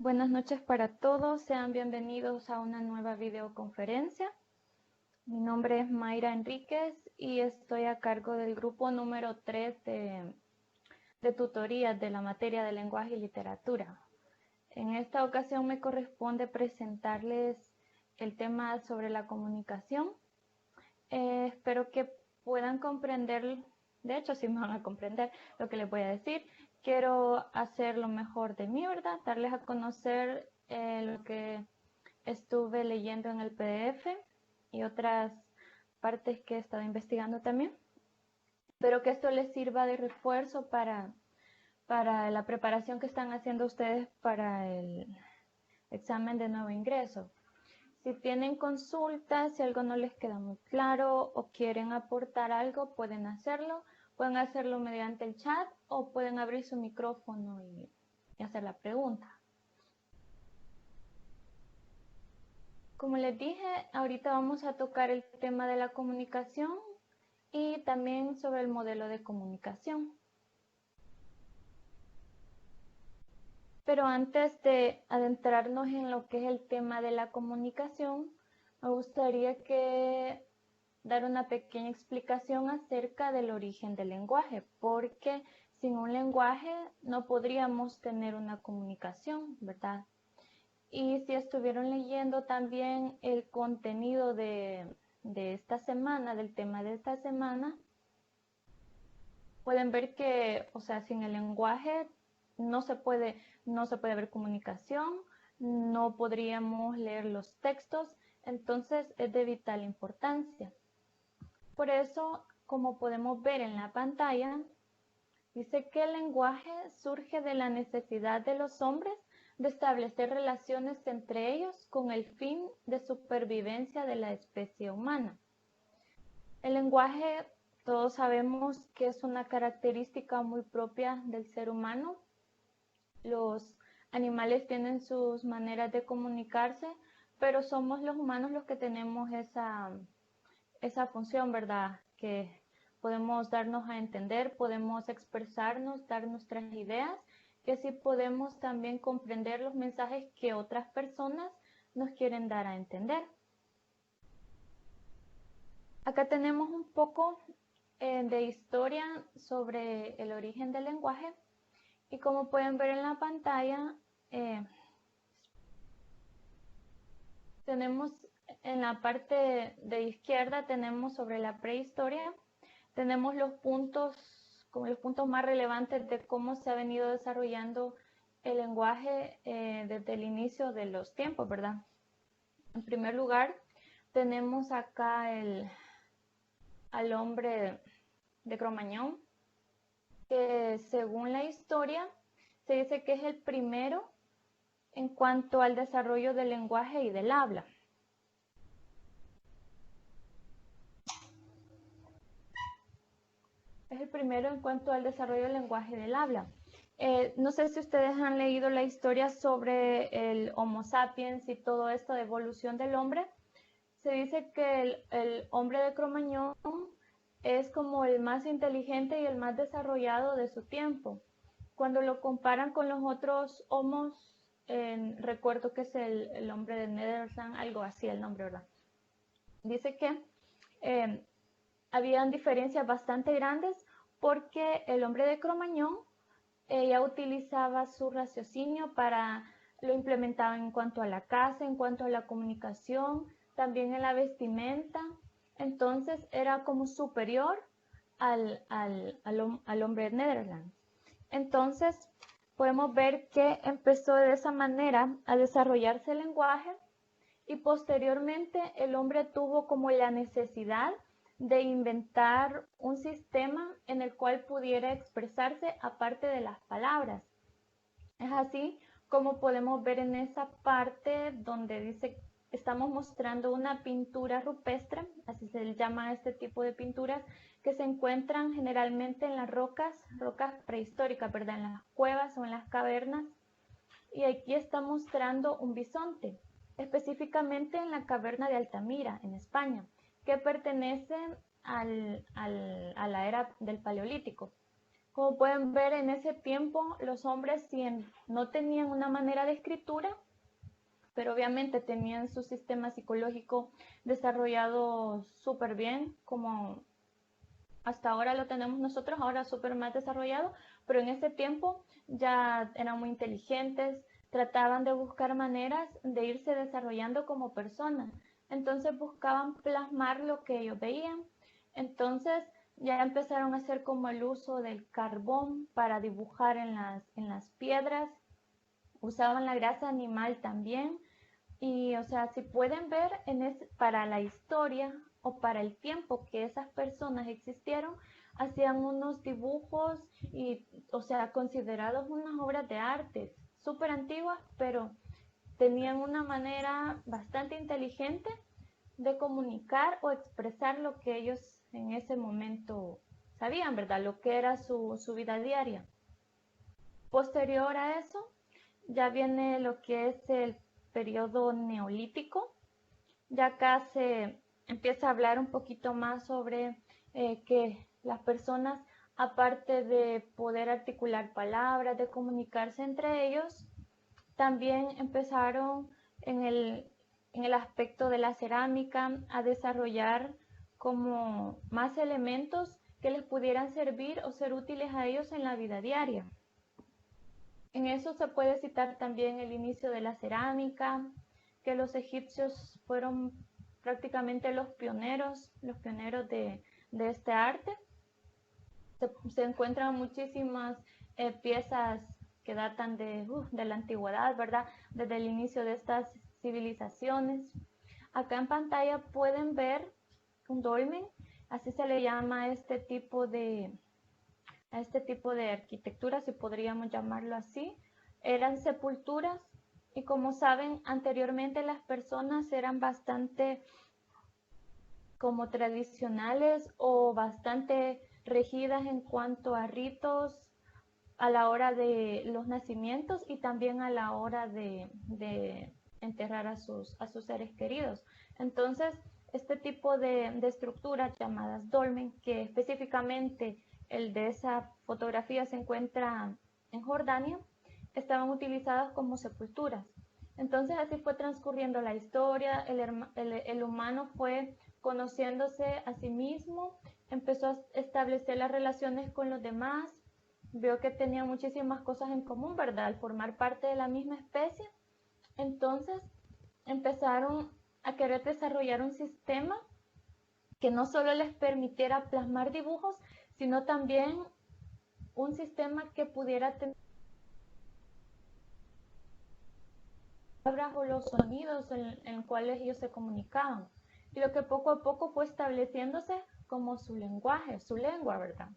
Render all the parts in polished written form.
Buenas noches para todos, sean bienvenidos a una nueva videoconferencia. Mi nombre es Mayra Enríquez y estoy a cargo del grupo número 3 de tutorías de la materia de lenguaje y literatura. En esta ocasión me corresponde presentarles el tema sobre la comunicación. Espero que puedan comprender, de hecho sí me van a comprender lo que les voy a decir. Quiero hacer lo mejor de mí, ¿verdad? Darles a conocer lo que estuve leyendo en el PDF y otras partes que he estado investigando también. Espero que esto les sirva de refuerzo para la preparación que están haciendo ustedes para el examen de nuevo ingreso. Si tienen consultas, si algo no les queda muy claro o quieren aportar algo, pueden hacerlo. Pueden hacerlo mediante el chat o pueden abrir su micrófono y hacer la pregunta. Como les dije, ahorita vamos a tocar el tema de la comunicación y también sobre el modelo de comunicación. Pero antes de adentrarnos en lo que es el tema de la comunicación, me gustaría dar una pequeña explicación acerca del origen del lenguaje, porque sin un lenguaje no podríamos tener una comunicación, ¿verdad? Y si estuvieron leyendo también el contenido de esta semana, del tema de esta semana, pueden ver que, o sea, sin el lenguaje no se puede ver comunicación, no podríamos leer los textos, entonces es de vital importancia. Por eso, como podemos ver en la pantalla, dice que el lenguaje surge de la necesidad de los hombres de establecer relaciones entre ellos con el fin de supervivencia de la especie humana. El lenguaje, todos sabemos que es una característica muy propia del ser humano. Los animales tienen sus maneras de comunicarse, pero somos los humanos los que tenemos esa función, ¿verdad? Que podemos darnos a entender, podemos expresarnos, dar nuestras ideas, que así podemos también comprender los mensajes que otras personas nos quieren dar a entender. Acá tenemos un poco de historia sobre el origen del lenguaje y como pueden ver en la pantalla, tenemos en la parte de izquierda tenemos sobre la prehistoria, tenemos los puntos más relevantes de cómo se ha venido desarrollando el lenguaje desde el inicio de los tiempos, ¿verdad? En primer lugar, tenemos acá al hombre de Cromañón, que según la historia se dice que es el primero en cuanto al desarrollo del lenguaje y del habla. Es el primero en cuanto al desarrollo del lenguaje y del habla. No sé si ustedes han leído la historia sobre el Homo sapiens y todo esto de evolución del hombre. Se dice que el hombre de Cromañón es como el más inteligente y el más desarrollado de su tiempo. Cuando lo comparan con los otros homos, recuerdo que es el hombre de Netherland, algo así el nombre, ¿verdad? Dice que habían diferencias bastante grandes porque el hombre de Cromañón ya utilizaba su raciocinio lo implementaba en cuanto a la caza, en cuanto a la comunicación, también en la vestimenta. Entonces era como superior al hombre de Netherlands. Entonces podemos ver que empezó de esa manera a desarrollarse el lenguaje y posteriormente el hombre tuvo como la necesidad de inventar un sistema en el cual pudiera expresarse aparte de las palabras. Es así como podemos ver en esa parte donde dice, estamos mostrando una pintura rupestre, así se le llama a este tipo de pinturas, que se encuentran generalmente en las rocas prehistóricas, ¿verdad? En las cuevas o en las cavernas. Y aquí está mostrando un bisonte, específicamente en la caverna de Altamira, en España, que pertenece a la era del Paleolítico. Como pueden ver, en ese tiempo los hombres no tenían una manera de escritura, pero obviamente tenían su sistema psicológico desarrollado súper bien, como hasta ahora lo tenemos nosotros, ahora súper más desarrollado, pero en ese tiempo ya eran muy inteligentes, trataban de buscar maneras de irse desarrollando como personas. Entonces buscaban plasmar lo que ellos veían. Entonces ya empezaron a hacer como el uso del carbón para dibujar en las piedras. Usaban la grasa animal también. Y, o sea, si pueden ver, para la historia o para el tiempo que esas personas existieron, hacían unos dibujos y, o sea, considerados unas obras de arte súper antiguas, pero tenían una manera bastante inteligente de comunicar o expresar lo que ellos en ese momento sabían, ¿verdad? Lo que era su vida diaria. Posterior a eso, ya viene lo que es el periodo neolítico. Ya acá se empieza a hablar un poquito más sobre que las personas, aparte de poder articular palabras, de comunicarse entre ellos, también empezaron en el aspecto de la cerámica a desarrollar como más elementos que les pudieran servir o ser útiles a ellos en la vida diaria. En eso se puede citar también el inicio de la cerámica, que los egipcios fueron prácticamente los pioneros de este arte. Se encuentran muchísimas piezas que datan de la antigüedad, ¿verdad? Desde el inicio de estas civilizaciones. Acá en pantalla pueden ver un dolmen, así se le llama a este tipo de arquitectura, si podríamos llamarlo así. Eran sepulturas y, como saben, anteriormente las personas eran bastante como tradicionales o bastante regidas en cuanto a ritos a la hora de los nacimientos y también a la hora de enterrar a sus seres queridos. Entonces, este tipo de estructuras llamadas dolmen, que específicamente el de esa fotografía se encuentra en Jordania, estaban utilizadas como sepulturas. Entonces así fue transcurriendo la historia, el humano fue conociéndose a sí mismo, empezó a establecer las relaciones con los demás, vio que tenía muchísimas cosas en común, ¿verdad? Al formar parte de la misma especie, entonces empezaron a querer desarrollar un sistema que no solo les permitiera plasmar dibujos, sino también un sistema que pudiera tener palabras o los sonidos en cuales ellos se comunicaban. Y lo que poco a poco fue estableciéndose como su lenguaje, su lengua, ¿verdad?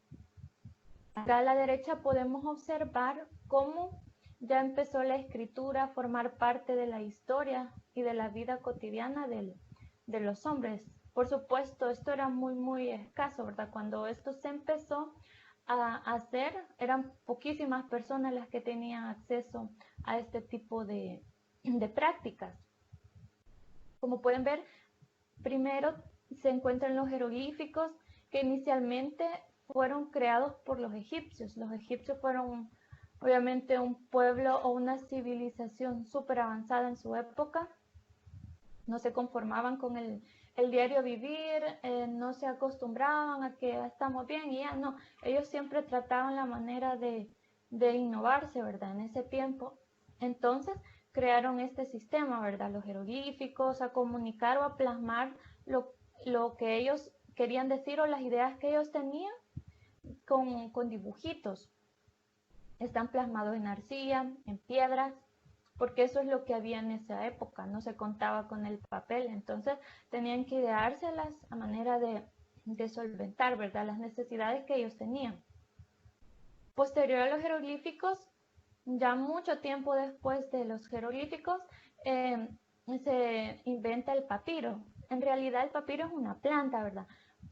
Acá a la derecha podemos observar cómo ya empezó la escritura a formar parte de la historia y de la vida cotidiana de los hombres. Por supuesto, esto era muy escaso, ¿verdad? Cuando esto se empezó a hacer, eran poquísimas personas las que tenían acceso a este tipo de prácticas. Como pueden ver, primero se encuentran los jeroglíficos, que inicialmente fueron creados por los egipcios. Los egipcios fueron obviamente un pueblo o una civilización súper avanzada en su época. No se conformaban con el diario vivir, no se acostumbraban a que estamos bien y ya no. Ellos siempre trataban la manera de innovarse, ¿verdad? En ese tiempo. Entonces crearon este sistema, ¿verdad? Los jeroglíficos, a comunicar o a plasmar lo que ellos querían decir o las ideas que ellos tenían con dibujitos. Están plasmados en arcilla, en piedras, porque eso es lo que había en esa época, no se contaba con el papel, entonces tenían que ideárselas a manera de solventar, ¿verdad?, las necesidades que ellos tenían. Posterior a los jeroglíficos, ya mucho tiempo después de los jeroglíficos, se inventa el papiro. En realidad el papiro es una planta, ¿verdad?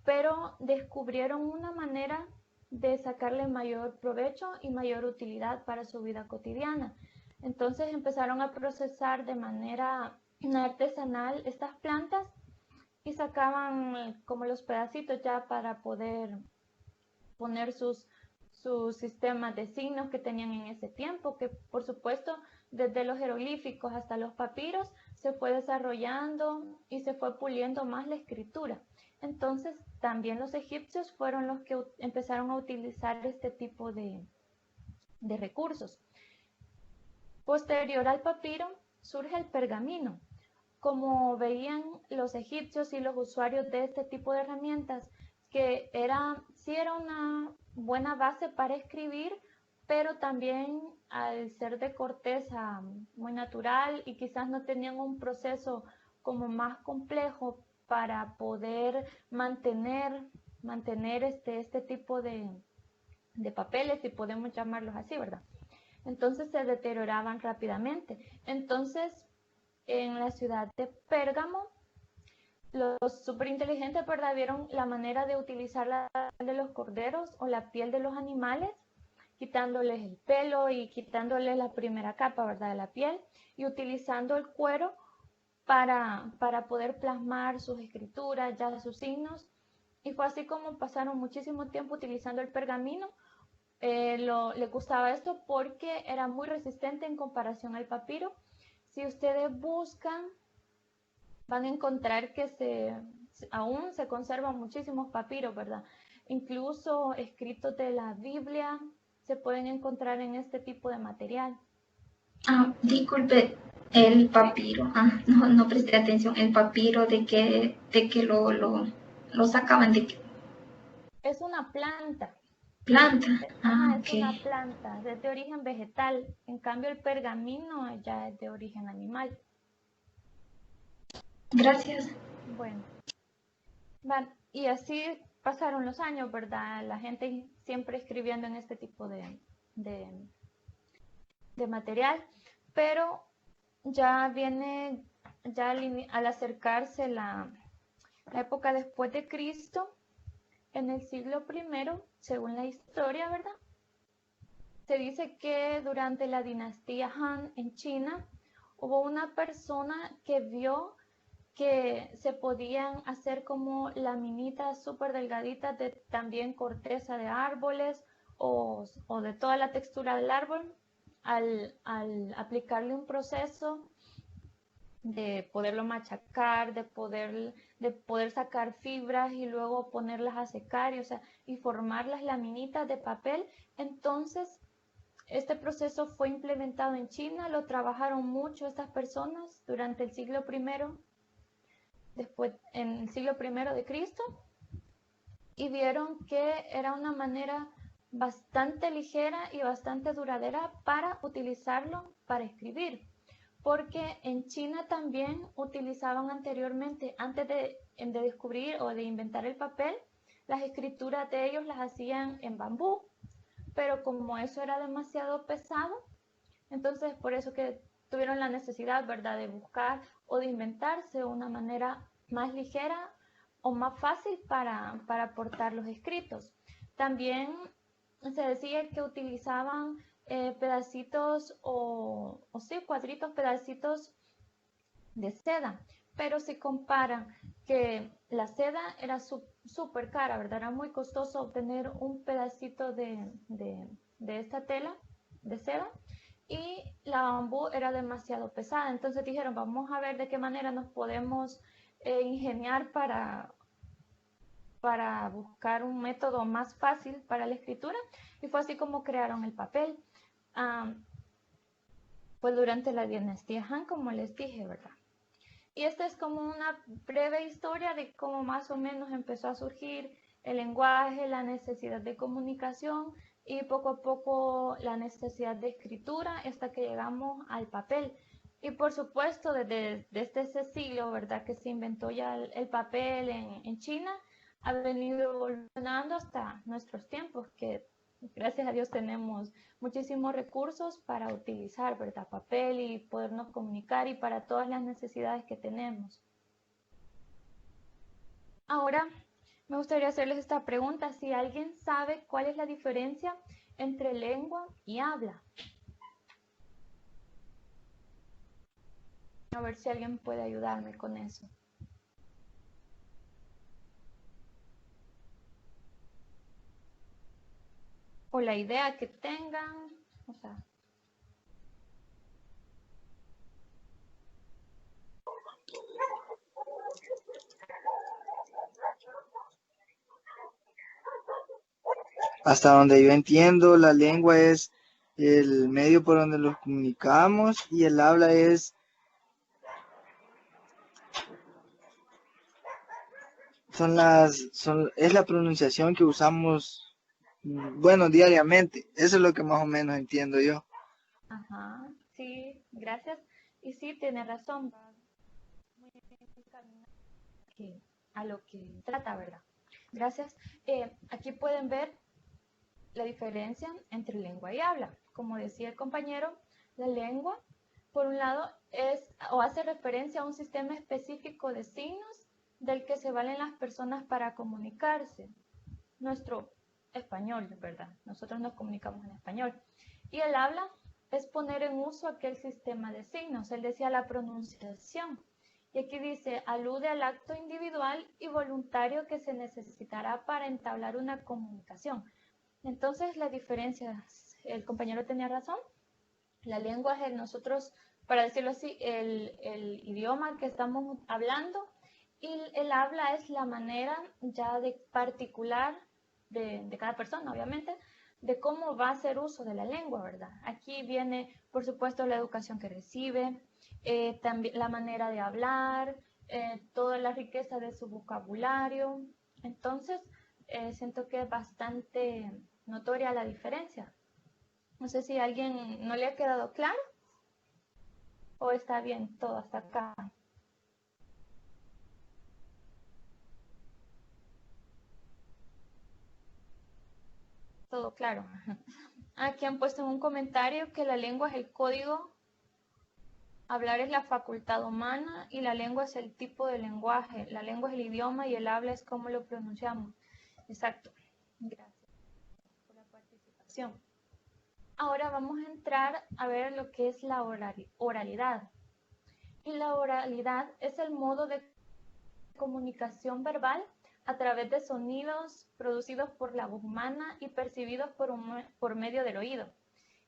Pero descubrieron una manera de sacarle mayor provecho y mayor utilidad para su vida cotidiana. Entonces empezaron a procesar de manera artesanal estas plantas y sacaban como los pedacitos ya para poder poner sus sus sistemas de signos que tenían en ese tiempo, que por supuesto desde los jeroglíficos hasta los papiros se fue desarrollando y se fue puliendo más la escritura. Entonces también los egipcios fueron los que empezaron a utilizar este tipo de recursos. Posterior al papiro surge el pergamino. Como veían los egipcios y los usuarios de este tipo de herramientas, que sí era una buena base para escribir, pero también al ser de corteza muy natural y quizás no tenían un proceso como más complejo para poder mantener este tipo de papeles, si podemos llamarlos así, ¿verdad? Entonces se deterioraban rápidamente. Entonces, en la ciudad de Pérgamo, los superinteligentes, ¿verdad?, vieron la manera de utilizar la piel de los corderos o la piel de los animales, quitándoles el pelo y quitándoles la primera capa, ¿verdad?, de la piel, y utilizando el cuero para poder plasmar sus escrituras, ya sus signos. Y fue así como pasaron muchísimo tiempo utilizando el pergamino. Le gustaba esto porque era muy resistente en comparación al papiro. Si ustedes buscan, van a encontrar que aún se conservan muchísimos papiros, ¿verdad? Incluso escritos de la Biblia se pueden encontrar en este tipo de material. Disculpe, el papiro, no presté atención, el papiro de que lo sacaban de qué. Es una planta. Planta. Es una planta, es de origen vegetal. En cambio el pergamino ya es de origen animal. Gracias. Bueno, y así pasaron los años, ¿verdad? La gente siempre escribiendo en este tipo de material, pero ya viene, al acercarse la época después de Cristo, en el siglo I, según la historia, ¿verdad? Se dice que durante la dinastía Han en China hubo una persona que vio que se podían hacer como laminitas súper delgaditas de también corteza de árboles o de toda la textura del árbol al aplicarle un proceso de poderlo machacar, de poder sacar fibras y luego ponerlas a secar y formar las laminitas de papel. Entonces, este proceso fue implementado en China, lo trabajaron mucho estas personas durante el siglo I, después en el siglo I de Cristo, y vieron que era una manera bastante ligera y bastante duradera para utilizarlo para escribir, porque en China también utilizaban anteriormente, antes de descubrir o de inventar el papel, las escrituras de ellos las hacían en bambú, pero como eso era demasiado pesado, entonces por eso que tuvieron la necesidad, ¿verdad?, de buscar o de inventarse una manera más ligera o más fácil para portar los escritos. También se decía que utilizaban pedacitos cuadritos, pedacitos de seda, pero si comparan que la seda era súper cara, ¿verdad? Era muy costoso obtener un pedacito de esta tela de seda, y la bambú era demasiado pesada. Entonces dijeron, vamos a ver de qué manera nos podemos ingeniar para buscar un método más fácil para la escritura, y fue así como crearon el papel. Pues durante la dinastía Han, como les dije, ¿verdad? Y esta es como una breve historia de cómo más o menos empezó a surgir el lenguaje, la necesidad de comunicación y poco a poco la necesidad de escritura hasta que llegamos al papel. Y por supuesto, desde ese siglo, ¿verdad?, que se inventó ya el papel en China, ha venido evolucionando hasta nuestros tiempos, que gracias a Dios tenemos muchísimos recursos para utilizar, ¿verdad?, papel y podernos comunicar y para todas las necesidades que tenemos. Ahora me gustaría hacerles esta pregunta: si alguien sabe cuál es la diferencia entre lengua y habla. A ver si alguien puede ayudarme con eso. o la idea que tengan, o sea. Hasta donde yo entiendo, la lengua es el medio por donde nos comunicamos y el habla es la pronunciación que usamos, bueno, diariamente. Eso es lo que más o menos entiendo yo. Ajá, sí, gracias. Y sí, tiene razón, va muy encaminado a lo que trata, ¿verdad? Gracias. Aquí pueden ver la diferencia entre lengua y habla. Como decía el compañero, la lengua, por un lado, es o hace referencia a un sistema específico de signos del que se valen las personas para comunicarse. Nuestro español, ¿verdad? Nosotros nos comunicamos en español. Y el habla es poner en uso aquel sistema de signos. Él decía la pronunciación. Y aquí dice, alude al acto individual y voluntario que se necesitará para entablar una comunicación. Entonces, la diferencia, el compañero tenía razón. La lengua es nosotros, para decirlo así, el idioma que estamos hablando, y el habla es la manera ya de particular de cada persona, obviamente, de cómo va a hacer uso de la lengua, ¿verdad? Aquí viene, por supuesto, la educación que recibe, también la manera de hablar, toda la riqueza de su vocabulario. Entonces, siento que es bastante notoria la diferencia. No sé si a alguien no le ha quedado claro o está bien todo hasta acá. Todo claro. Aquí han puesto en un comentario que la lengua es el código, hablar es la facultad humana y la lengua es el tipo de lenguaje. La lengua es el idioma y el habla es cómo lo pronunciamos. Exacto. Gracias por la participación. Ahora vamos a entrar a ver lo que es la oralidad. Y la oralidad es el modo de comunicación verbal a través de sonidos producidos por la voz humana y percibidos por medio del oído.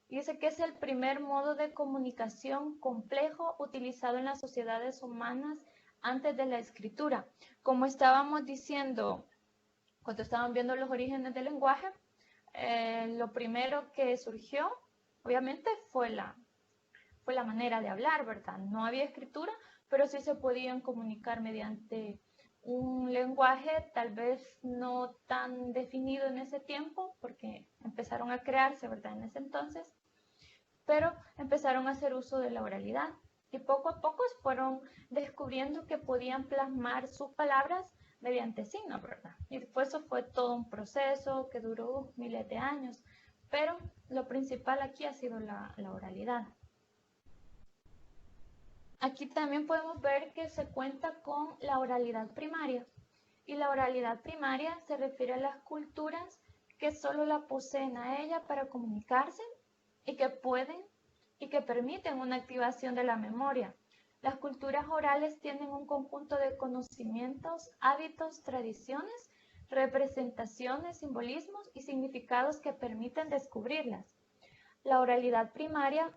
Y dice que es el primer modo de comunicación complejo utilizado en las sociedades humanas antes de la escritura. Como estábamos diciendo cuando estaban viendo los orígenes del lenguaje, lo primero que surgió, obviamente, fue la manera de hablar, ¿verdad? No había escritura, pero sí se podían comunicar mediante un lenguaje tal vez no tan definido en ese tiempo, porque empezaron a crearse, ¿verdad? En ese entonces, pero empezaron a hacer uso de la oralidad y poco a poco fueron descubriendo que podían plasmar sus palabras mediante signos, ¿verdad? Y después eso fue todo un proceso que duró miles de años, pero lo principal aquí ha sido la oralidad. Aquí también podemos ver que se cuenta con la oralidad primaria. Y la oralidad primaria se refiere a las culturas que solo la poseen a ella para comunicarse y que pueden y que permiten una activación de la memoria. Las culturas orales tienen un conjunto de conocimientos, hábitos, tradiciones, representaciones, simbolismos y significados que permiten descubrirlas. La oralidad primaria,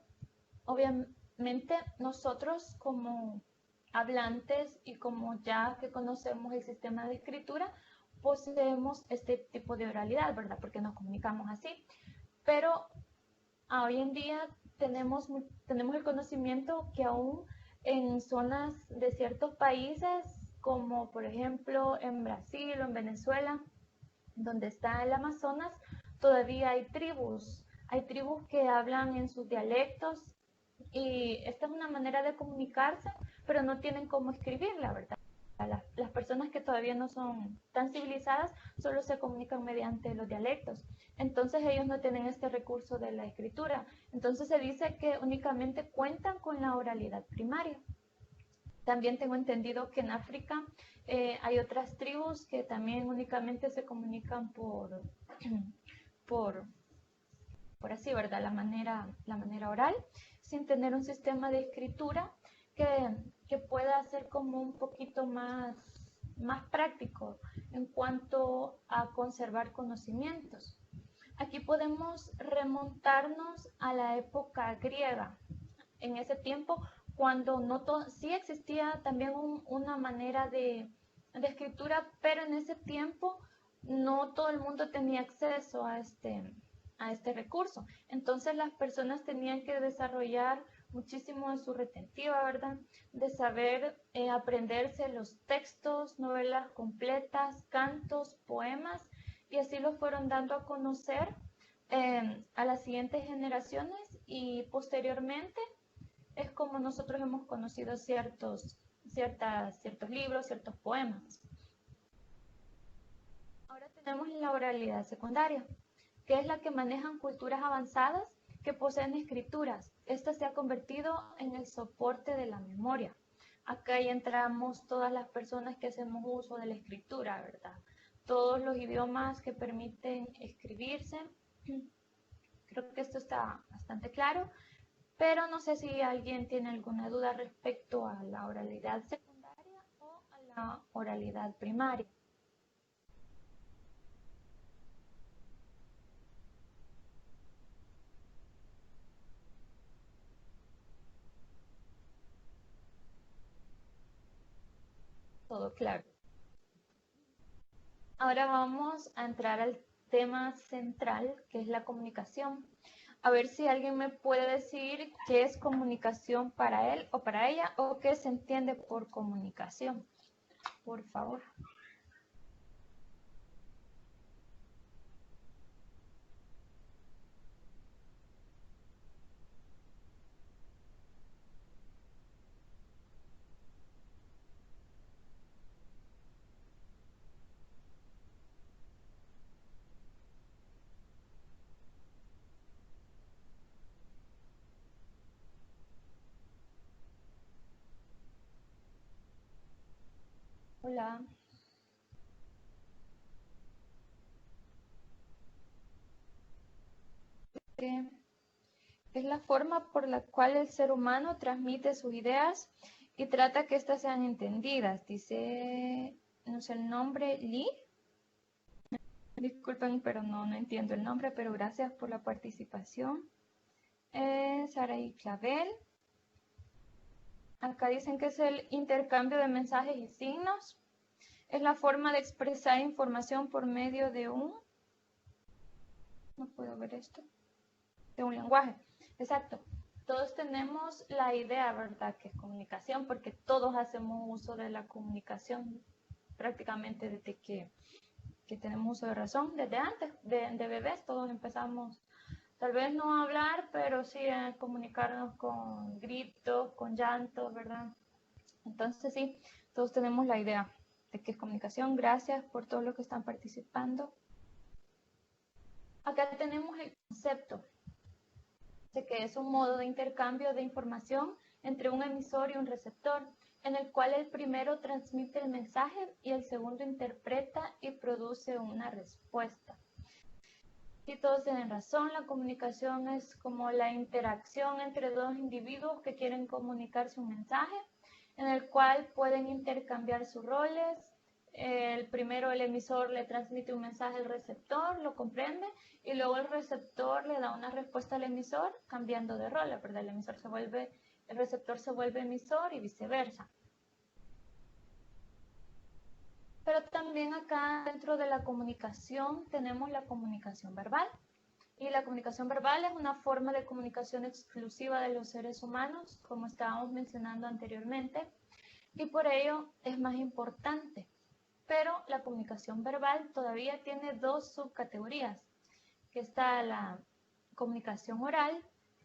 obviamente, nosotros como hablantes y como ya que conocemos el sistema de escritura, poseemos este tipo de oralidad, ¿verdad? Porque nos comunicamos así. Pero hoy en día tenemos el conocimiento que aún en zonas de ciertos países, como por ejemplo en Brasil o en Venezuela, donde está el Amazonas, todavía hay tribus que hablan en sus dialectos y esta es una manera de comunicarse, pero no tienen cómo escribirla, ¿verdad? Las personas que todavía no son tan civilizadas solo se comunican mediante los dialectos. Entonces ellos no tienen este recurso de la escritura. Entonces se dice que únicamente cuentan con la oralidad primaria. También tengo entendido que en África hay otras tribus que también únicamente se comunican por así, ¿verdad? La manera oral, sin tener un sistema de escritura que pueda ser como un poquito más práctico en cuanto a conservar conocimientos. Aquí podemos remontarnos a la época griega. En ese tiempo, cuando sí existía también una manera de escritura, pero en ese tiempo no todo el mundo tenía acceso a este recurso. Entonces las personas tenían que desarrollar muchísimo de su retentiva, ¿verdad? De saber aprenderse los textos, novelas completas, cantos, poemas, y así los fueron dando a conocer a las siguientes generaciones, y posteriormente es como nosotros hemos conocido ciertos libros, ciertos poemas. Ahora tenemos la oralidad secundaria, que es la que manejan culturas avanzadas que poseen escrituras. Esta se ha convertido en el soporte de la memoria. Acá ya entramos todas las personas que hacemos uso de la escritura, ¿verdad? Todos los idiomas que permiten escribirse. Creo que esto está bastante claro, pero no sé si alguien tiene alguna duda respecto a la oralidad secundaria o a la oralidad primaria. Todo claro. Ahora vamos a entrar al tema central, que es la comunicación. A ver si alguien me puede decir qué es comunicación para él o para ella, o qué se entiende por comunicación. Por favor. Hola. Es la forma por la cual el ser humano transmite sus ideas y trata que éstas sean entendidas. Dice, no sé el nombre, Lee. Disculpen, pero no entiendo el nombre, pero gracias por la participación. Saraí Clavel. Acá dicen que es el intercambio de mensajes y signos. Es la forma de expresar información por medio de no puedo ver esto, de un lenguaje. Exacto. Todos tenemos la idea, ¿verdad?, que es comunicación, porque todos hacemos uso de la comunicación prácticamente desde que tenemos uso de razón. Desde antes, de bebés, todos empezamos, tal vez no a hablar, pero sí a comunicarnos con gritos, con llantos, ¿verdad? Entonces sí, todos tenemos la idea de que es comunicación. Gracias por todos los que están participando. Acá tenemos el concepto de que es un modo de intercambio de información entre un emisor y un receptor, en el cual el primero transmite el mensaje y el segundo interpreta y produce una respuesta. Y todos tienen razón, la comunicación es como la interacción entre dos individuos que quieren comunicarse un mensaje, en el cual pueden intercambiar sus roles. El primero, el emisor, le transmite un mensaje al receptor, lo comprende, y luego el receptor le da una respuesta al emisor cambiando de rol, ¿verdad? El receptor se vuelve emisor y viceversa. Pero también acá dentro de la comunicación tenemos la comunicación verbal. Y la comunicación verbal es una forma de comunicación exclusiva de los seres humanos, como estábamos mencionando anteriormente, y por ello es más importante. Pero la comunicación verbal todavía tiene dos subcategorías, que está la comunicación oral,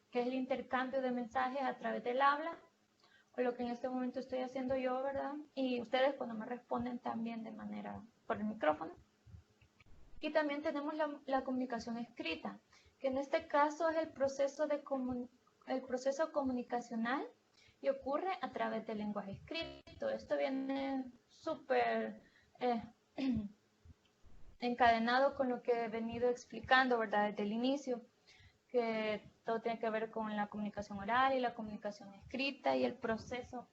que es el intercambio de mensajes a través del habla, o lo que en este momento estoy haciendo yo, ¿verdad? Y ustedes cuando me responden también de manera por el micrófono. Y también tenemos la comunicación escrita, que en este caso es el proceso comunicacional y ocurre a través del lenguaje escrito. Esto viene súper encadenado con lo que he venido explicando, ¿verdad? Desde el inicio, que todo tiene que ver con la comunicación oral y la comunicación escrita y el proceso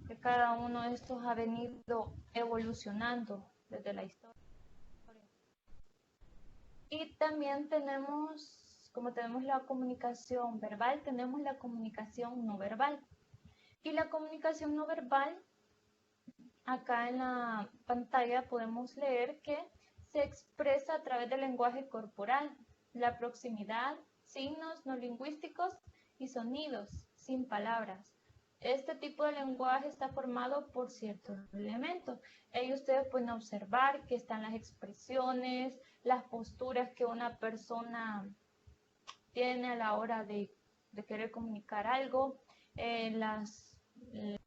que cada uno de estos ha venido evolucionando desde la historia. Y también tenemos, como tenemos la comunicación verbal, tenemos la comunicación no verbal. Y la comunicación no verbal, acá en la pantalla podemos leer que se expresa a través del lenguaje corporal, la proximidad, signos no lingüísticos y sonidos sin palabras. Este tipo de lenguaje está formado por ciertos elementos. Ahí ustedes pueden observar que están las expresiones, las posturas que una persona tiene a la hora de querer comunicar algo,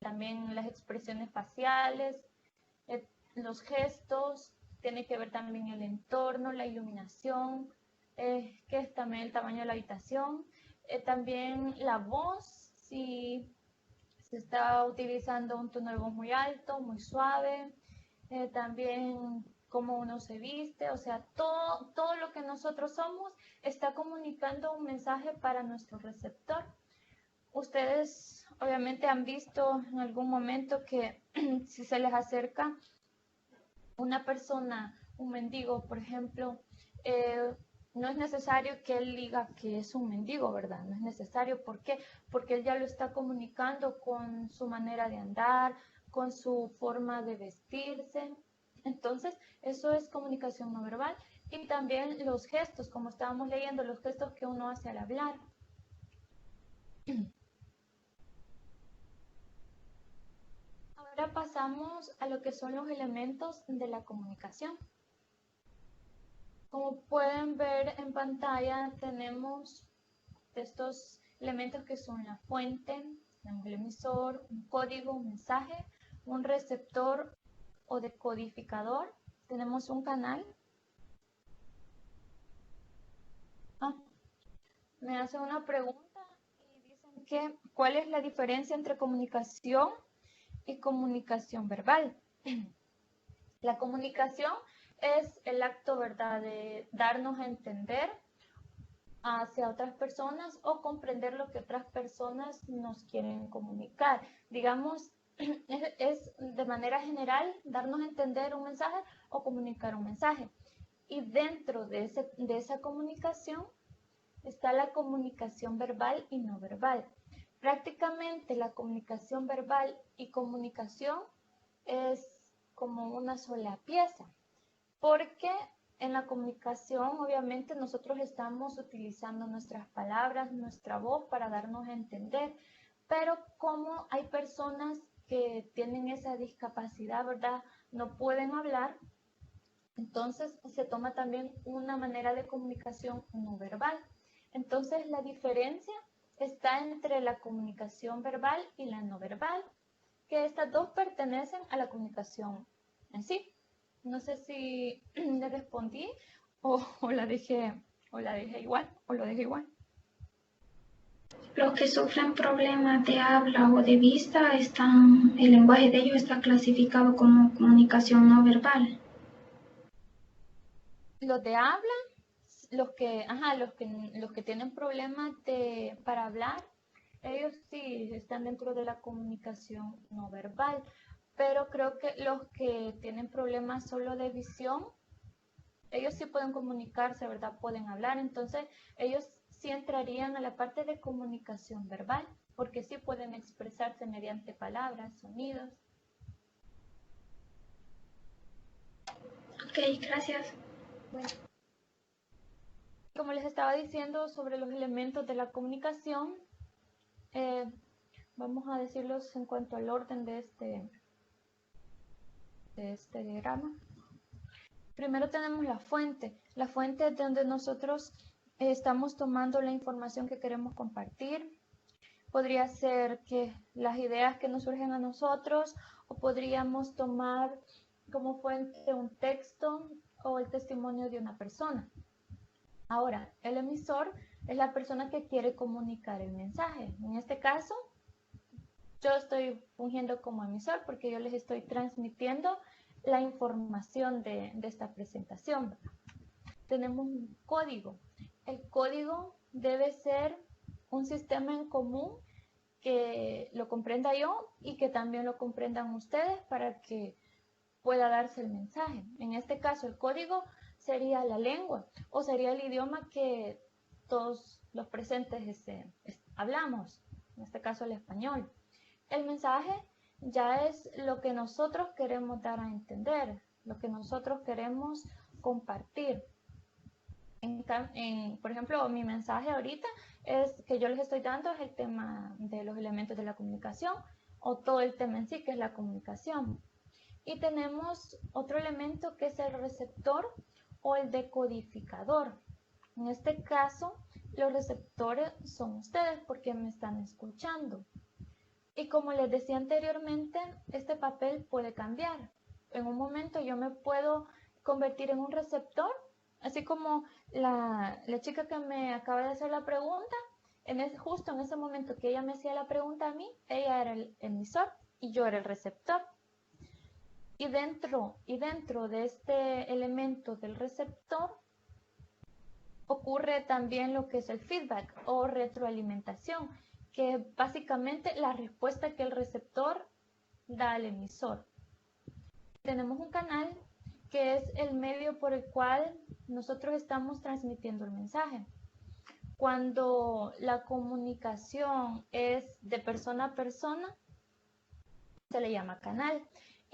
también las expresiones faciales, los gestos, tiene que ver también el entorno, la iluminación, que es también el tamaño de la habitación, también la voz, si se está utilizando un tono de voz muy alto, muy suave, también cómo uno se viste, o sea, todo lo que nosotros somos está comunicando un mensaje para nuestro receptor. Ustedes obviamente han visto en algún momento que si se les acerca una persona, un mendigo, por ejemplo, no es necesario que él diga que es un mendigo, ¿verdad? No es necesario. ¿Por qué? Porque él ya lo está comunicando con su manera de andar, con su forma de vestirse. Entonces, eso es comunicación no verbal. Y también los gestos, como estábamos leyendo, los gestos que uno hace al hablar. Ahora pasamos a lo que son los elementos de la comunicación. Como pueden ver en pantalla, tenemos estos elementos que son la fuente, el emisor, un código, un mensaje, un receptor o decodificador. Tenemos un canal. Me hacen una pregunta y dicen que ¿cuál es la diferencia entre comunicación y comunicación verbal? La comunicación es el acto, ¿verdad?, de darnos a entender hacia otras personas o comprender lo que otras personas nos quieren comunicar. Digamos, es de manera general darnos a entender un mensaje o comunicar un mensaje. Y dentro de esa comunicación está la comunicación verbal y no verbal. Prácticamente la comunicación verbal y comunicación es como una sola pieza, porque en la comunicación obviamente nosotros estamos utilizando nuestras palabras, nuestra voz para darnos a entender, pero como hay personas que tienen esa discapacidad, ¿verdad? No pueden hablar, entonces se toma también una manera de comunicación no verbal. Entonces la diferencia está entre la comunicación verbal y la no verbal, que estas dos pertenecen a la comunicación en sí. No sé si le respondí o la dejé igual o lo dejé igual. Los que sufren problemas de habla o de vista el lenguaje de ellos está clasificado como comunicación no verbal. Los de habla, los que tienen problemas para hablar, ellos sí están dentro de la comunicación no verbal, pero creo que los que tienen problemas solo de visión, ellos sí pueden comunicarse, ¿verdad? Pueden hablar, entonces ellos sí entrarían a la parte de comunicación verbal, porque sí pueden expresarse mediante palabras, sonidos. Ok, gracias. Bueno, como les estaba diciendo sobre los elementos de la comunicación, vamos a decirlos en cuanto al orden de este diagrama. Primero tenemos la fuente. La fuente es donde nosotros estamos tomando la información que queremos compartir. Podría ser que las ideas que nos surgen a nosotros, o podríamos tomar como fuente un texto o el testimonio de una persona. Ahora, el emisor es la persona que quiere comunicar el mensaje. En este caso, yo estoy fungiendo como emisor porque yo les estoy transmitiendo la información de esta presentación. Tenemos un código. El código debe ser un sistema en común que lo comprenda yo y que también lo comprendan ustedes para que pueda darse el mensaje. En este caso, el código sería la lengua o sería el idioma que todos los presentes hablamos, en este caso el español. El mensaje ya es lo que nosotros queremos dar a entender, lo que nosotros queremos compartir. Por ejemplo, mi mensaje ahorita es que yo les estoy dando es el tema de los elementos de la comunicación o todo el tema en sí, que es la comunicación. Y tenemos otro elemento que es el receptor o el decodificador. En este caso, los receptores son ustedes porque me están escuchando. Y como les decía anteriormente, este papel puede cambiar. En un momento yo me puedo convertir en un receptor, así como la chica que me acaba de hacer la pregunta, justo en ese momento que ella me hacía la pregunta a mí, ella era el emisor y yo era el receptor. Y dentro de este elemento del receptor ocurre también lo que es el feedback o retroalimentación, que es básicamente la respuesta que el receptor da al emisor. Tenemos un canal que es el medio por el cual nosotros estamos transmitiendo el mensaje. Cuando la comunicación es de persona a persona, se le llama canal.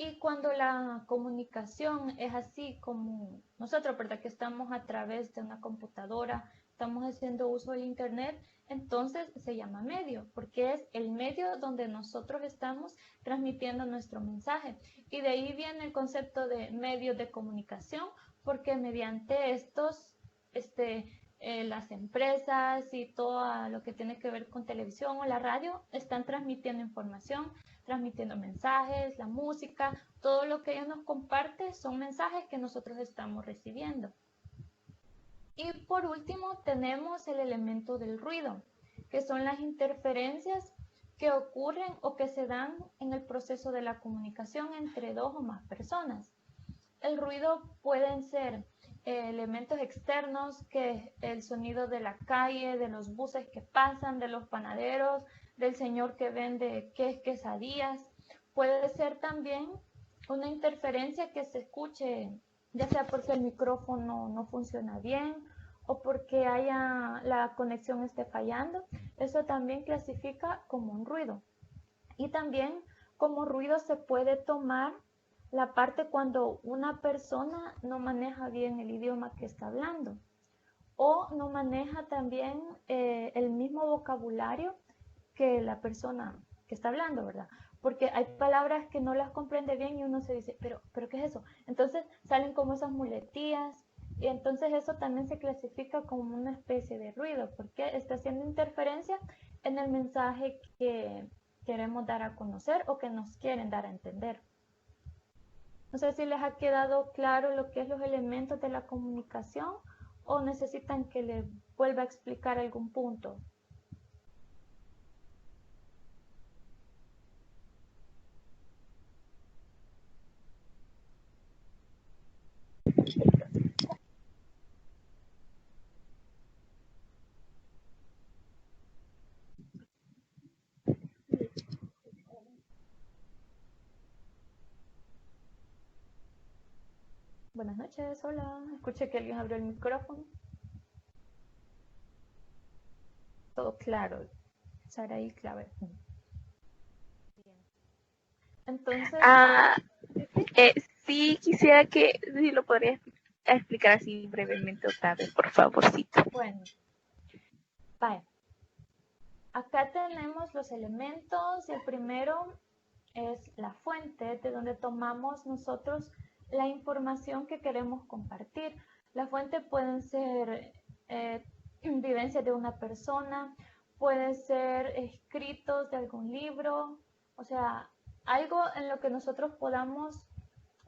Y cuando la comunicación es así como nosotros, ¿verdad? Que estamos a través de una computadora, estamos haciendo uso del internet, entonces se llama medio, porque es el medio donde nosotros estamos transmitiendo nuestro mensaje. Y de ahí viene el concepto de medios de comunicación, porque mediante estos, las empresas y todo lo que tiene que ver con televisión o la radio están transmitiendo información, transmitiendo mensajes, la música, todo lo que ellos nos comparten son mensajes que nosotros estamos recibiendo. Y por último tenemos el elemento del ruido, que son las interferencias que ocurren o que se dan en el proceso de la comunicación entre dos o más personas. El ruido pueden ser elementos externos, que es el sonido de la calle, de los buses que pasan, de los panaderos, del señor que vende quesadillas. Puede ser también una interferencia que se escuche, ya sea porque el micrófono no funciona bien o porque la conexión esté fallando. Eso también clasifica como un ruido. Y también como ruido se puede tomar la parte cuando una persona no maneja bien el idioma que está hablando o no maneja también el mismo vocabulario que la persona que está hablando, ¿verdad? Porque hay palabras que no las comprende bien y uno se dice, pero ¿qué es eso? Entonces salen como esas muletillas y entonces eso también se clasifica como una especie de ruido porque está haciendo interferencia en el mensaje que queremos dar a conocer o que nos quieren dar a entender. No sé si les ha quedado claro lo que es los elementos de la comunicación o necesitan que les vuelva a explicar algún punto. Buenas noches, hola. Escuché que alguien abrió el micrófono. Todo claro. Saraí Claver. Entonces. Sí, quisiera que si lo podrías explicar así brevemente otra vez, por favorcito. Bueno. Vaya. Acá tenemos los elementos y el primero es la fuente de donde tomamos nosotros la información que queremos compartir. La fuente pueden ser vivencias de una persona, puede ser escritos de algún libro, o sea, algo en lo que nosotros podamos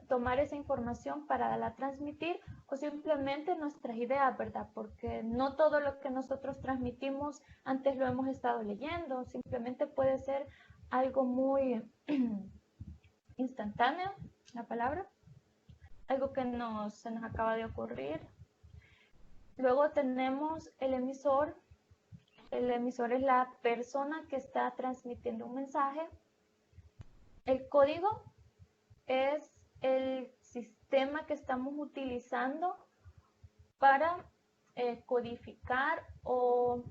tomar esa información para darla transmitir o simplemente nuestras ideas, ¿verdad? Porque no todo lo que nosotros transmitimos antes lo hemos estado leyendo, simplemente puede ser algo muy instantáneo, la palabra, algo que se nos acaba de ocurrir. Luego tenemos el emisor. El emisor es la persona que está transmitiendo un mensaje. El código es el sistema que estamos utilizando para codificar o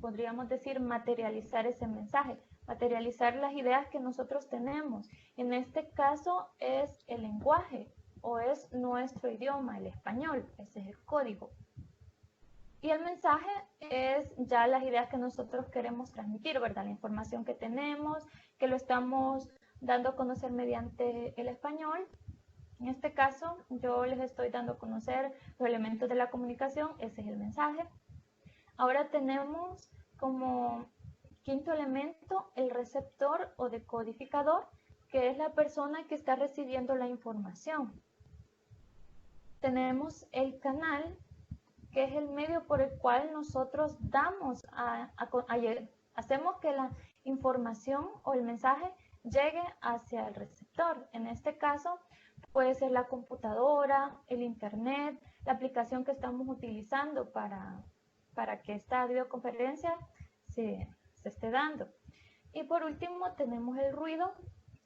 podríamos decir materializar ese mensaje, materializar las ideas que nosotros tenemos. En este caso es el lenguaje o es nuestro idioma, el español, ese es el código. Y el mensaje es ya las ideas que nosotros queremos transmitir, ¿verdad? La información que tenemos, que lo estamos dando a conocer mediante el español. En este caso, yo les estoy dando a conocer los elementos de la comunicación, ese es el mensaje. Ahora tenemos como quinto elemento el receptor o decodificador, que es la persona que está recibiendo la información. Tenemos el canal, que es el medio por el cual nosotros hacemos que la información o el mensaje llegue hacia el receptor. En este caso, puede ser la computadora, el internet, la aplicación que estamos utilizando para que esta videoconferencia se esté dando. Y por último tenemos el ruido,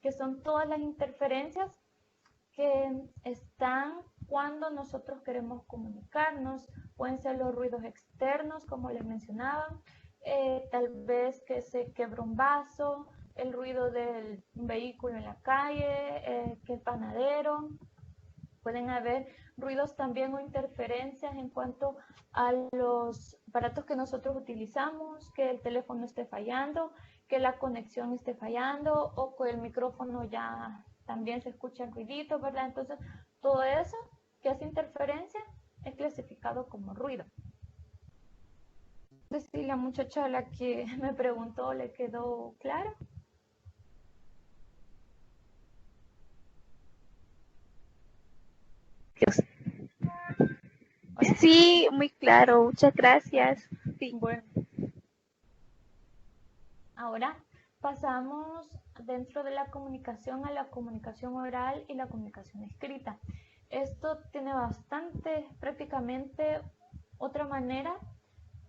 que son todas las interferencias que están cuando nosotros queremos comunicarnos. Pueden ser los ruidos externos, como les mencionaba, tal vez que se quebra un vaso, el ruido del vehículo en la calle, que el panadero. Pueden haber ruidos también o interferencias en cuanto a los aparatos que nosotros utilizamos, que el teléfono esté fallando, que la conexión esté fallando o que el micrófono ya también se escucha el ruidito, ¿verdad? Entonces, todo eso que hace interferencia es clasificado como ruido. No sé si la muchacha a la que me preguntó le quedó claro. Sí, muy claro, muchas gracias. Sí. Bueno. Ahora pasamos dentro de la comunicación a la comunicación oral y la comunicación escrita. Esto tiene bastante, prácticamente otra manera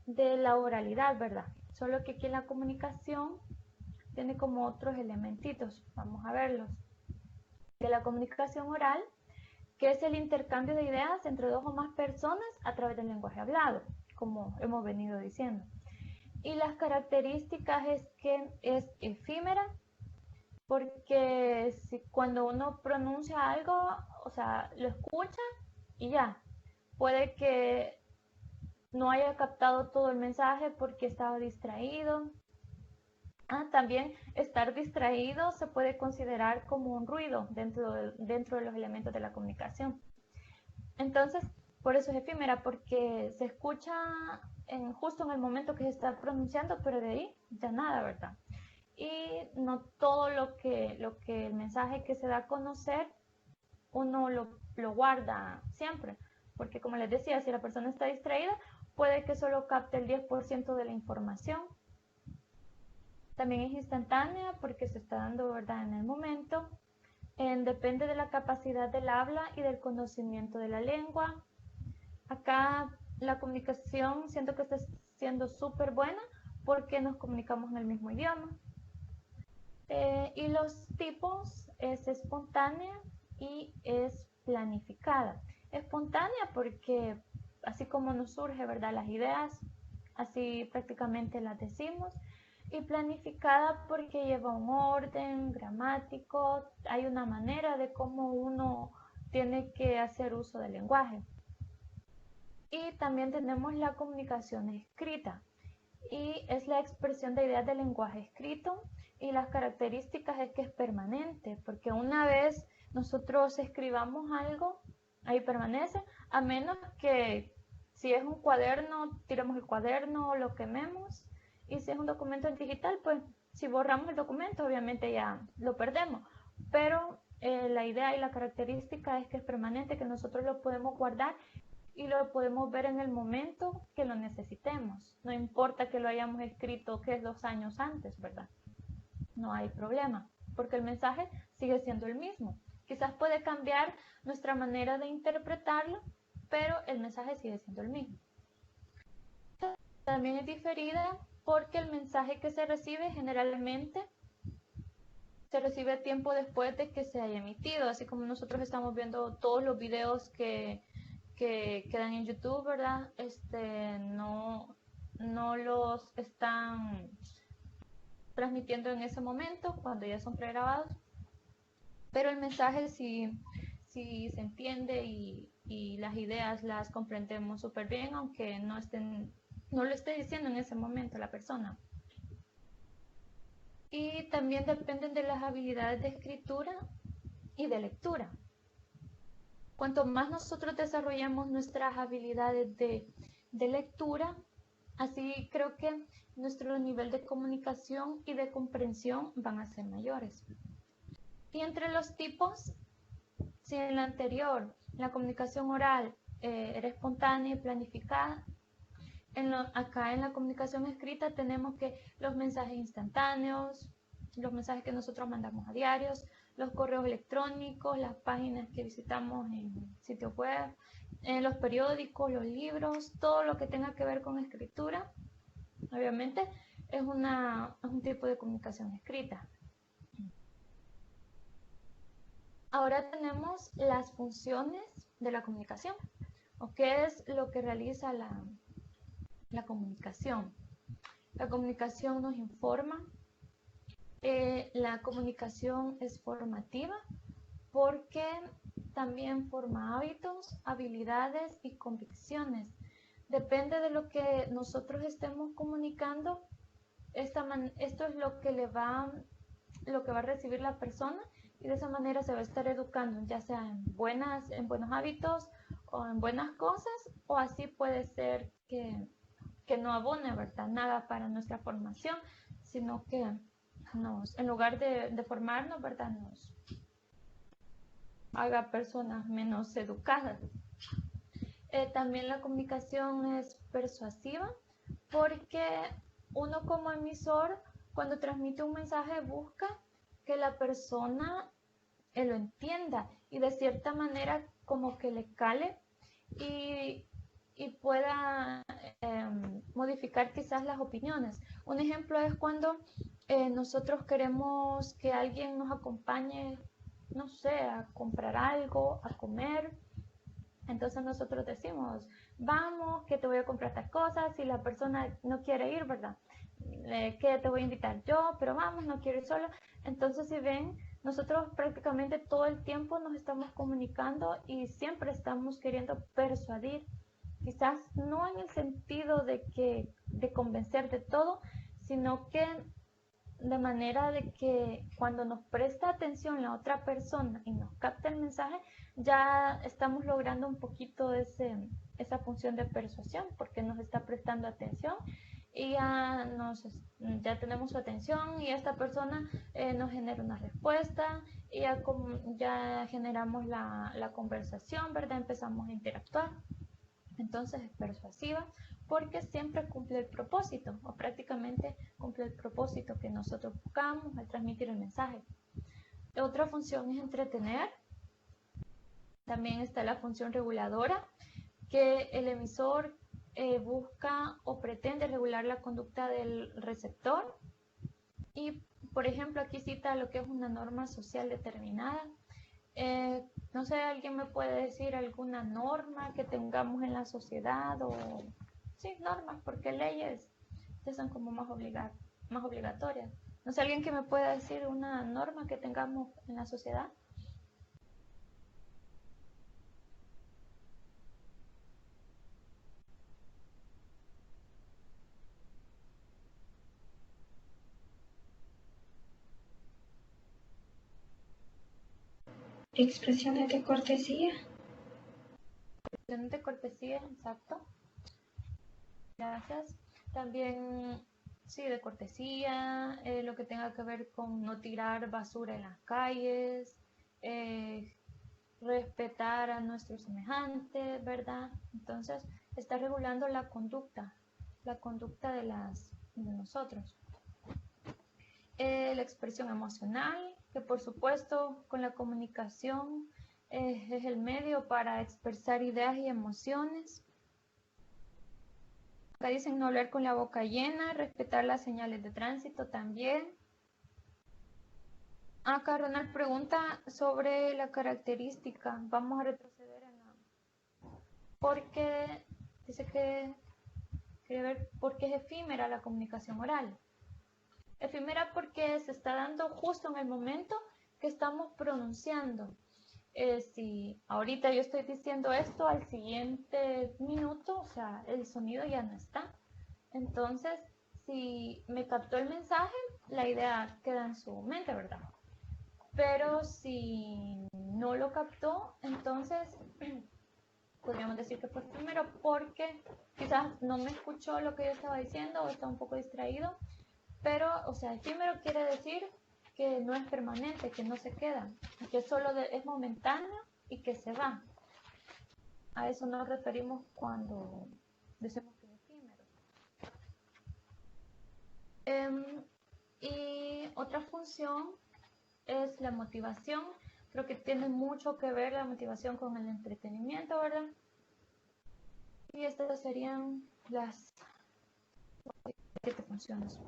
de la oralidad, ¿verdad? Solo que aquí en la comunicación tiene como otros elementitos. Vamos a verlos. De la comunicación oral, que es el intercambio de ideas entre dos o más personas a través del lenguaje hablado, como hemos venido diciendo. Y las características es que es efímera, porque cuando uno pronuncia algo, o sea, lo escucha y ya. Puede que no haya captado todo el mensaje porque estaba distraído. También estar distraído se puede considerar como un ruido dentro de los elementos de la comunicación. Entonces, por eso es efímera, porque se escucha justo en el momento que se está pronunciando, pero de ahí ya nada, ¿verdad? Y no todo lo que el mensaje que se da a conocer, uno lo guarda siempre, porque como les decía, si la persona está distraída, puede que solo capte el 10% de la información. También es instantánea porque se está dando, ¿verdad?, en el momento. Depende de la capacidad del habla y del conocimiento de la lengua. Acá la comunicación siento que está siendo súper buena porque nos comunicamos en el mismo idioma. Y los tipos es espontánea y es planificada. Espontánea porque así como nos surge, ¿verdad?, las ideas, así prácticamente las decimos. Y planificada porque lleva un orden gramático, hay una manera de cómo uno tiene que hacer uso del lenguaje. Y también tenemos la comunicación escrita, y es la expresión de ideas del lenguaje escrito, y las características es que es permanente, porque una vez nosotros escribamos algo, ahí permanece, a menos que si es un cuaderno, tiremos el cuaderno o lo quememos. Y si es un documento digital, pues si borramos el documento, obviamente ya lo perdemos. Pero la idea y la característica es que es permanente, que nosotros lo podemos guardar y lo podemos ver en el momento que lo necesitemos. No importa que lo hayamos escrito, que es 2 años antes, ¿verdad? No hay problema, porque el mensaje sigue siendo el mismo. Quizás puede cambiar nuestra manera de interpretarlo, pero el mensaje sigue siendo el mismo. También es diferida porque el mensaje que se recibe generalmente se recibe tiempo después de que se haya emitido, así como nosotros estamos viendo todos los videos que que quedan en YouTube, ¿verdad? No los están transmitiendo en ese momento cuando ya son pregrabados, pero el mensaje sí se entiende y las ideas las comprendemos súper bien, aunque no lo esté diciendo en ese momento la persona. Y también dependen de las habilidades de escritura y de lectura. Cuanto más nosotros desarrollamos nuestras habilidades de lectura, así creo que nuestro nivel de comunicación y de comprensión van a ser mayores. Y entre los tipos, si en la anterior la comunicación oral era espontánea y planificada, acá en la comunicación escrita tenemos que los mensajes instantáneos, los mensajes que nosotros mandamos a diarios, los correos electrónicos, las páginas que visitamos en sitios web, los periódicos, los libros, todo lo que tenga que ver con escritura, obviamente es un tipo de comunicación escrita. Ahora tenemos las funciones de la comunicación, o qué es lo que realiza la comunicación. La comunicación nos informa, la comunicación es formativa porque también forma hábitos, habilidades y convicciones. Depende de lo que nosotros estemos comunicando, esto es lo que va a recibir la persona, y de esa manera se va a estar educando, ya sea en buenos hábitos o en buenas cosas, o así puede ser que no abone, ¿verdad?, nada para nuestra formación, sino que en lugar de formarnos, ¿verdad?, nos haga personas menos educadas. También la comunicación es persuasiva porque uno como emisor, cuando transmite un mensaje, busca que la persona lo entienda y de cierta manera como que le cale y pueda modificar quizás las opiniones. Un ejemplo es cuando nosotros queremos que alguien nos acompañe, no sé, a comprar algo, a comer. Entonces nosotros decimos, vamos, que te voy a comprar tal cosa. Si la persona no quiere ir, ¿verdad?, que te voy a invitar yo, pero vamos, no quiero ir solo. Entonces, si ven, nosotros prácticamente todo el tiempo nos estamos comunicando y siempre estamos queriendo persuadir, quizás no en el sentido de convencer de todo, sino que de manera de que cuando nos presta atención la otra persona y nos capta el mensaje, ya estamos logrando un poquito esa función de persuasión, porque nos está prestando atención y ya tenemos su atención, y esta persona nos genera una respuesta y ya generamos la conversación, ¿verdad? Empezamos a interactuar. Entonces es persuasiva porque siempre cumple el propósito, o prácticamente cumple el propósito que nosotros buscamos al transmitir el mensaje. La otra función es entretener. También está la función reguladora, que el emisor busca o pretende regular la conducta del receptor. Y, por ejemplo, aquí cita lo que es una norma social determinada. No sé, ¿alguien me puede decir alguna norma que tengamos en la sociedad? O sí, normas, porque leyes ya son como más obligatorias. No sé, ¿alguien que me pueda decir una norma que tengamos en la sociedad? Expresiones de cortesía. Expresiones de cortesía, exacto. Gracias. También, sí, de cortesía, lo que tenga que ver con no tirar basura en las calles, respetar a nuestros semejantes, ¿verdad? Entonces, está regulando la conducta de nosotros. La expresión emocional, que por supuesto con la comunicación es el medio para expresar ideas y emociones. Acá dicen no hablar con la boca llena, respetar las señales de tránsito también. Acá Ronald pregunta sobre la característica. Vamos a retroceder porque dice que quiere ver por qué es efímera la comunicación oral. Efímera porque se está dando justo en el momento que estamos pronunciando. Si ahorita yo estoy diciendo esto, al siguiente minuto, o sea, el sonido ya no está. Entonces, si me captó el mensaje, la idea queda en su mente, ¿verdad? Pero si no lo captó, entonces podríamos decir que fue efímero porque quizás no me escuchó lo que yo estaba diciendo o está un poco distraído. Pero, o sea, efímero quiere decir que no es permanente, que no se queda, que solo es momentáneo y que se va. A eso nos referimos cuando decimos que es efímero. Y otra función es la motivación. Creo que tiene mucho que ver la motivación con el entretenimiento, ¿verdad? Y estas serían las 7 funciones.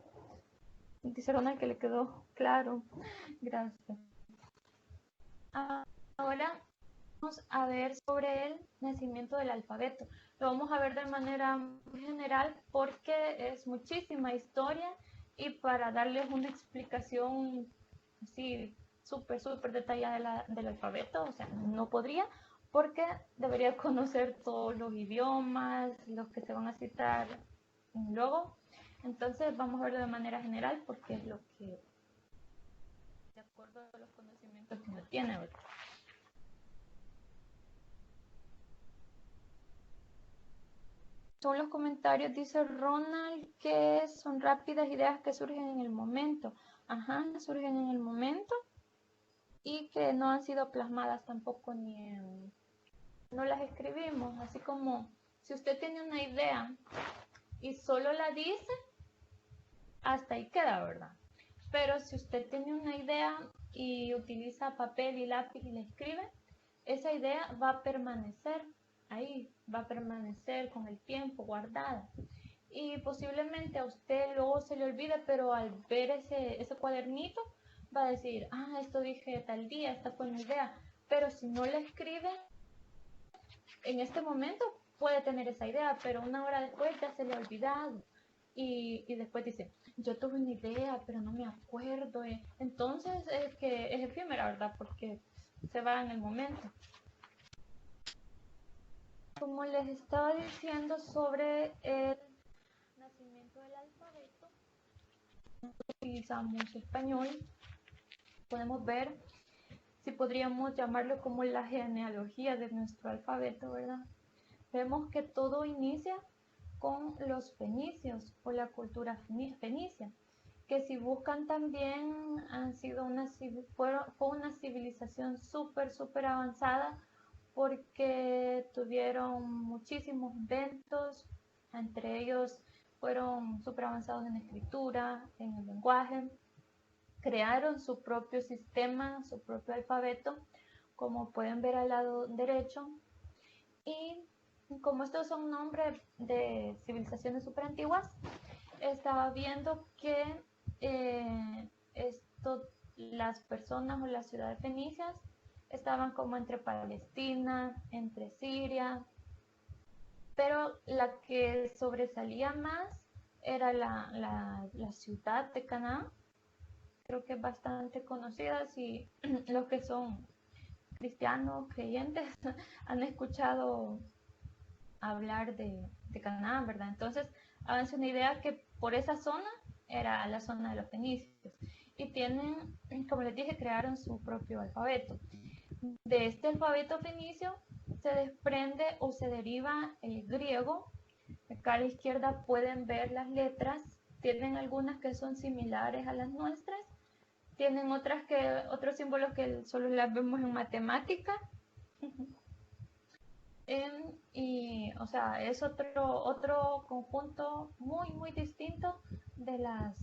Dice Ronald que le quedó claro. Gracias. Ahora vamos a ver sobre el nacimiento del alfabeto. Lo vamos a ver de manera muy general porque es muchísima historia y para darles una explicación así súper detallada del alfabeto, o sea, no podría, porque debería conocer todos los idiomas, los que se van a citar luego. Entonces vamos a verlo de manera general porque es lo que, de acuerdo a los conocimientos que uno tiene, ¿verdad? Son los comentarios, dice Ronald, que son rápidas ideas que surgen en el momento. Ajá, surgen en el momento y que no han sido plasmadas tampoco no las escribimos. Así como si usted tiene una idea y solo la dice, hasta ahí queda, ¿verdad? Pero si usted tiene una idea y utiliza papel y lápiz y la escribe, esa idea va a permanecer ahí, va a permanecer con el tiempo guardada. Y posiblemente a usted luego se le olvide, pero al ver ese cuadernito va a decir, esto dije tal día, esta fue mi idea. Pero si no la escribe, en este momento puede tener esa idea, pero una hora después ya se le ha olvidado. Y después dice, yo tuve una idea, pero no me acuerdo. Entonces es que es efímera, ¿verdad? Porque se va en el momento. Como les estaba diciendo sobre el nacimiento del alfabeto, utilizamos español. Podemos ver si podríamos llamarlo como la genealogía de nuestro alfabeto, ¿verdad? Vemos que todo inicia con los fenicios o la cultura fenicia, que si buscan también fue una civilización súper avanzada porque tuvieron muchísimos inventos, entre ellos fueron súper avanzados en escritura, en el lenguaje, crearon su propio sistema, su propio alfabeto, como pueden ver al lado derecho, y como estos son nombres de civilizaciones súper antiguas, estaba viendo que las personas o las ciudades fenicias estaban como entre Palestina, entre Siria, pero la que sobresalía más era la ciudad de Canaán. Creo que es bastante conocida, si los que son cristianos, creyentes, han escuchado hablar de Canaán, ¿verdad? Entonces, háganse una idea que por esa zona era la zona de los fenicios. Y tienen, como les dije, crearon su propio alfabeto. De este alfabeto fenicio se desprende o se deriva el griego. Acá a la izquierda pueden ver las letras. Tienen algunas que son similares a las nuestras. Tienen otros símbolos que solo las vemos en matemática. Y, o sea, es otro conjunto muy distinto de las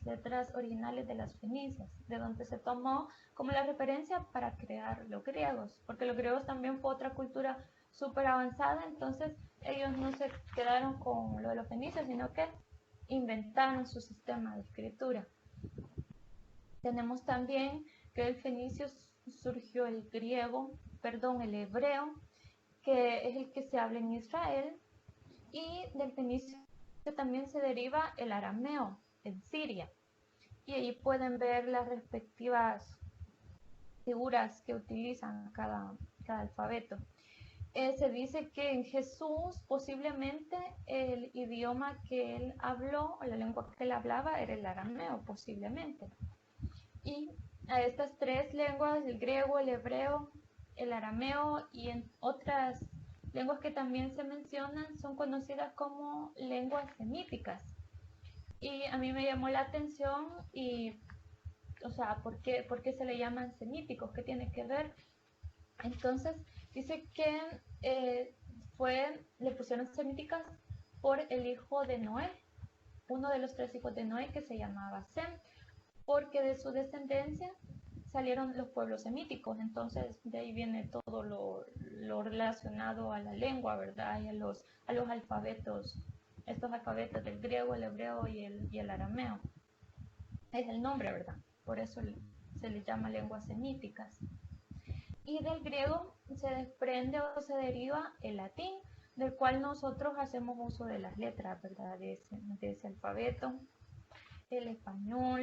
letras originales de las fenicias, de donde se tomó como la referencia para crear los griegos, porque los griegos también fue otra cultura súper avanzada, entonces ellos no se quedaron con lo de los fenicios, sino que inventaron su sistema de escritura. Tenemos también que del fenicio surgió el hebreo, que es el que se habla en Israel, y del fenicio también se deriva el arameo en Siria. Y ahí pueden ver las respectivas figuras que utilizan cada alfabeto. Se dice que en Jesús posiblemente el idioma que él habló, o la lengua que él hablaba, era el arameo, posiblemente. Y a estas tres lenguas, el griego, el hebreo, el arameo y en otras lenguas que también se mencionan, son conocidas como lenguas semíticas. Y a mí me llamó la atención y, o sea, ¿por qué se le llaman semíticos? ¿Qué tiene que ver? Entonces, dice que le pusieron semíticas por el hijo de Noé, uno de los 3 hijos de Noé, que se llamaba Sem, porque de su descendencia salieron los pueblos semíticos. Entonces, de ahí viene todo lo relacionado a la lengua, ¿verdad? Y a los alfabetos, estos alfabetos del griego, el hebreo y el arameo. Es el nombre, ¿verdad? Por eso se les llama lenguas semíticas. Y del griego se desprende o se deriva el latín, del cual nosotros hacemos uso de las letras, ¿verdad? De ese alfabeto. El español,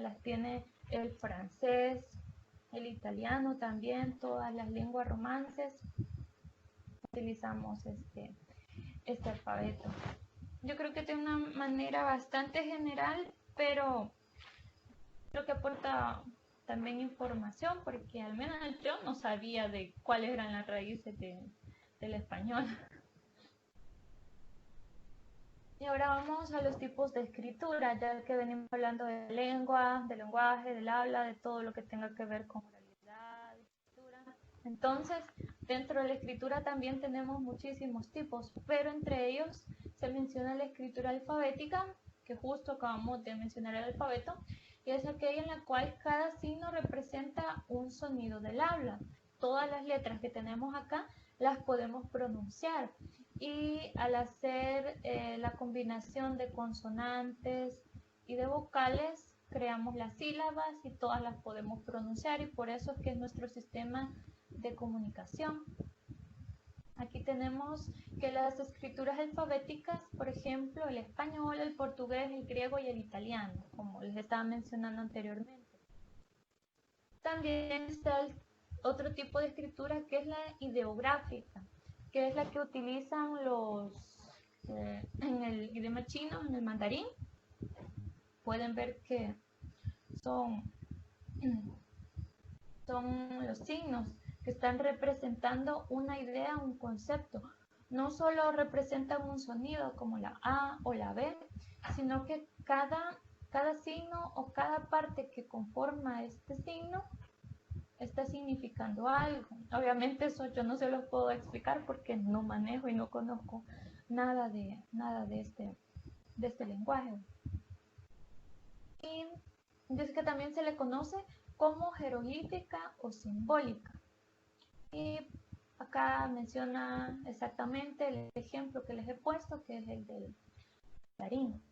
las tiene el francés, el italiano también, todas las lenguas romances utilizamos este alfabeto. Yo creo que tiene una manera bastante general, pero creo que aporta también información, porque al menos yo no sabía de cuáles eran las raíces del español. Y ahora vamos a los tipos de escritura, ya que venimos hablando de lengua, de lenguaje, del habla, de todo lo que tenga que ver con oralidad, escritura. Entonces, dentro de la escritura también tenemos muchísimos tipos, pero entre ellos se menciona la escritura alfabética, que justo acabamos de mencionar el alfabeto, y es aquella en la cual cada signo representa un sonido del habla. Todas las letras que tenemos acá las podemos pronunciar, y al hacer la combinación de consonantes y de vocales creamos las sílabas y todas las podemos pronunciar, y por eso es que es nuestro sistema de comunicación. Aquí tenemos que las escrituras alfabéticas, por ejemplo, el español, el portugués, el griego y el italiano, como les estaba mencionando anteriormente. También está el otro tipo de escritura, que es la ideográfica, que es la que utilizan en el idioma chino, en el mandarín. Pueden ver que son los signos que están representando una idea, un concepto. No solo representan un sonido como la A o la B, sino que cada signo o cada parte que conforma este signo está significando algo. Obviamente eso yo no se los puedo explicar porque no manejo y no conozco nada de este lenguaje. Y dice que también se le conoce como jeroglífica o simbólica. Y acá menciona exactamente el ejemplo que les he puesto, que es el del mandarín.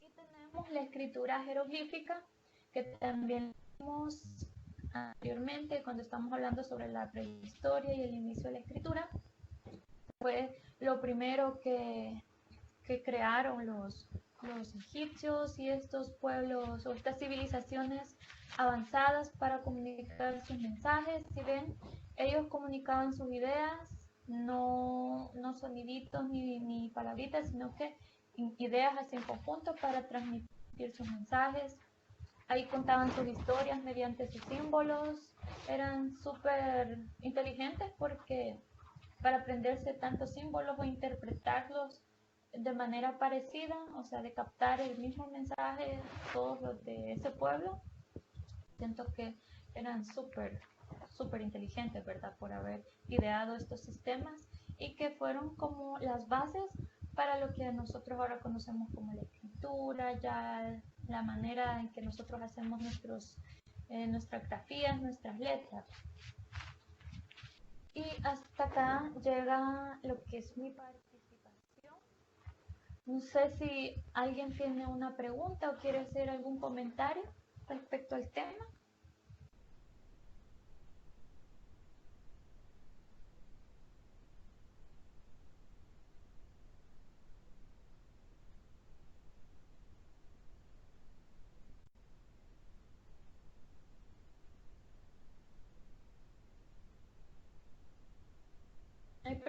Y tenemos la escritura jeroglífica, que también vimos anteriormente cuando estamos hablando sobre la prehistoria y el inicio de la escritura. Fue lo primero que crearon los egipcios y estos pueblos o estas civilizaciones avanzadas para comunicar sus mensajes. Si ven, ellos comunicaban sus ideas, no soniditos ni palabritas, sino que ideas así en conjunto para transmitir sus mensajes. Ahí contaban sus historias mediante sus símbolos. Eran súper inteligentes porque para aprenderse tantos símbolos o interpretarlos de manera parecida, o sea, de captar el mismo mensaje todos los de ese pueblo, siento que eran súper inteligentes, ¿verdad? Por haber ideado estos sistemas y que fueron como las bases para lo que nosotros ahora conocemos como la escritura, ya la manera en que nosotros hacemos nuestras grafías, nuestras letras. Y hasta acá llega lo que es mi participación. No sé si alguien tiene una pregunta o quiere hacer algún comentario respecto al tema.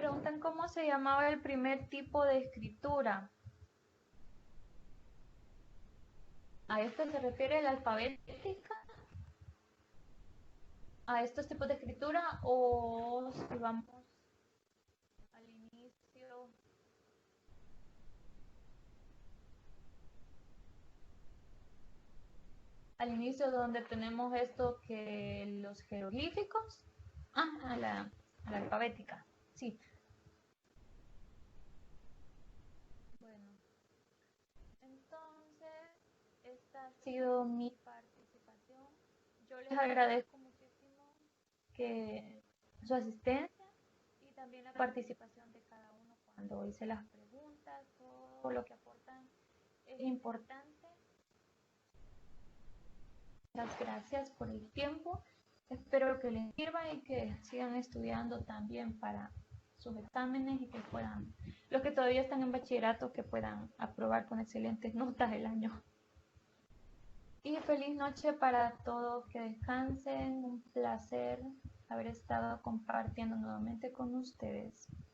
preguntan cómo se llamaba el primer tipo de escritura. ¿A esto se refiere la alfabética? ¿A estos tipos de escritura o si vamos al inicio? Al inicio donde tenemos esto que los jeroglíficos. A la alfabética, sí. Bueno, entonces esta ha sido mi participación. Yo les agradezco muchísimo que su asistencia y también la participación de cada uno cuando hice las preguntas. Todo lo que aportan es importante. Muchas gracias por el tiempo. Espero que les sirva y que sigan estudiando también para sus exámenes y que puedan, los que todavía están en bachillerato, que puedan aprobar con excelentes notas el año. Y feliz noche para todos, que descansen. Un placer haber estado compartiendo nuevamente con ustedes.